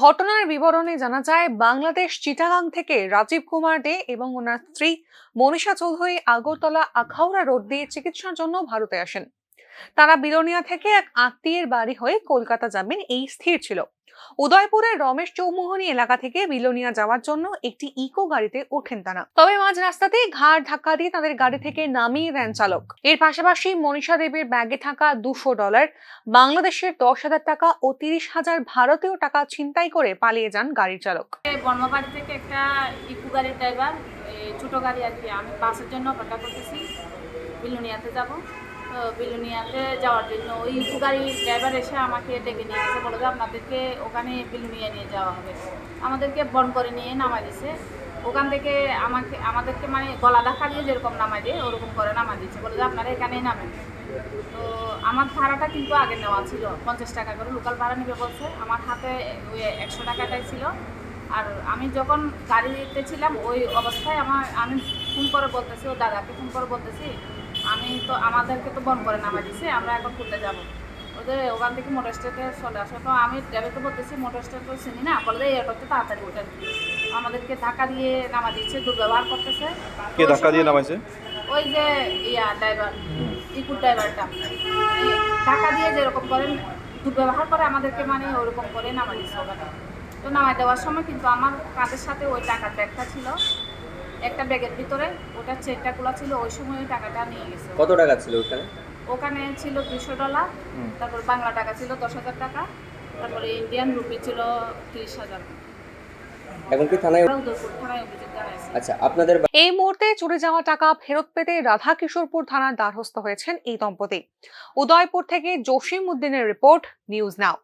ঘটনার বিবরণে জানা যায়, বাংলাদেশ চিটাগাং থেকে রাজীব কুমার দে এবং ওনার স্ত্রী মনীষা চৌধুরী আগরতলা আখাউড়া রোড দিয়ে চিকিৎসার জন্য ভারতে আসেন। তারা বিলোনিয়া থেকে এক আত্মীয়ের বাড়ি হয়ে কলকাতা যাবেন এই স্থির ছিল। উদয়পুরের রমেশ চৌমুহনী এলাকা থেকে বিলোনিয়া যাওয়ার জন্য একটি ইকো গাড়িতে ওঠেন তারা। তবে মাঝ রাস্তাতেই ঘাড় ধাক্কা দিয়ে তাদের গাড়ি থেকে নামিয়ে দেন চালক। এর পাশাপাশি মনীষা দেবীর ব্যাগে থাকা $200, বাংলাদেশের 10,000 টাকা ও 30,000 ভারতীয় টাকা ছিনতাই করে পালিয়ে যান গাড়ির চালক। বর্মবাড়ি থেকে একটা ইকো গাড়ির ড্রাইভার, ছোট গাড়ি আর কি, আমি বাসের জন্য অপেক্ষা করতেছি, বিলুনিয়াতে যাব। তো বিলুনিয়াতে যাওয়ার জন্য ওই ইকো গাড়ির ড্রাইভার এসে আমাকে ডেকে নিয়ে গেছে, বলে যে আপনাদেরকে ওখানে বিলুনিয়া নিয়ে যাওয়া হবে। আমাদেরকে বন করে নিয়ে নামাই দিছে। ওখান থেকে আমাদেরকে মানে গলা ধাক্কা দিয়ে যেরকম নামাই দিয়ে ওরকম করে নামাই দিচ্ছে, বলে যে আপনারা এখানেই নামেন। তো আমার ভাড়াটা কিন্তু আগে নেওয়া ছিল 50 টাকা করে, লোকাল ভাড়া নেবে বলছে। আমার হাতে ওই 100 টাকাটাই ছিল। আর আমি যখন গাড়িতে ছিলাম ওই অবস্থায় আমি ফোন করে বলতেছি, ও দাদাকে ফোন করে বলতেছি, আমাদেরকে তো বন্ধ করে নামা দিছে, আমরা এখন ঘুরতে যাবো। ওদের ওখান থেকে মোটর স্ট্যান্ডে চলে আসো। তো আমি ড্রাইভারকে বলতেছি মোটর স্ট্যান্ড তো চিনি না, বলে যে এয়ারপোর্টে তাড়াতাড়ি ওঠেন। আমাদেরকে ধাক্কা দিয়ে নামা দিচ্ছে, দুর্ব্যবহার করতেছে। কে ধাক্কা দিয়ে নামাইছে? ওই যে ড্রাইভার, ইকুর ড্রাইভারটা ধাক্কা দিয়ে যেরকম করেন দুর্ব্যবহার করে আমাদেরকে, মানে ওরকম করে নামা দিচ্ছে ওখানে। তো নামাই দেওয়ার সময় কিন্তু আমার কাঁধের সাথে ওই টাকার ব্যাগটা ছিল, একটা ব্যাগের ভিতরে ওটা চেকটা খোলা ছিল। ওই সময় ওই টাকাটা নিয়ে গেছে। কত টাকা ছিল ওখানে? ওখানে ছিল $200, তারপর বাংলা টাকা ছিল 10,000 টাকা, তারপরে ইন্ডিয়ান রুপি ছিল 30,000। এখন কি থানায়? উদয়পুর থানায় অভিযোগ জানাইছে। আচ্ছা, আপনাদের এই মুহূর্তে চুরি যাওয়া টাকা ফেরত পেতে রাধাকিশোরপুর থানার দ্বারস্থ হয়েছেন এই দম্পতি। উদয়পুর থেকে জসিম উদ্দিনের রিপোর্ট, নিউজ নাও।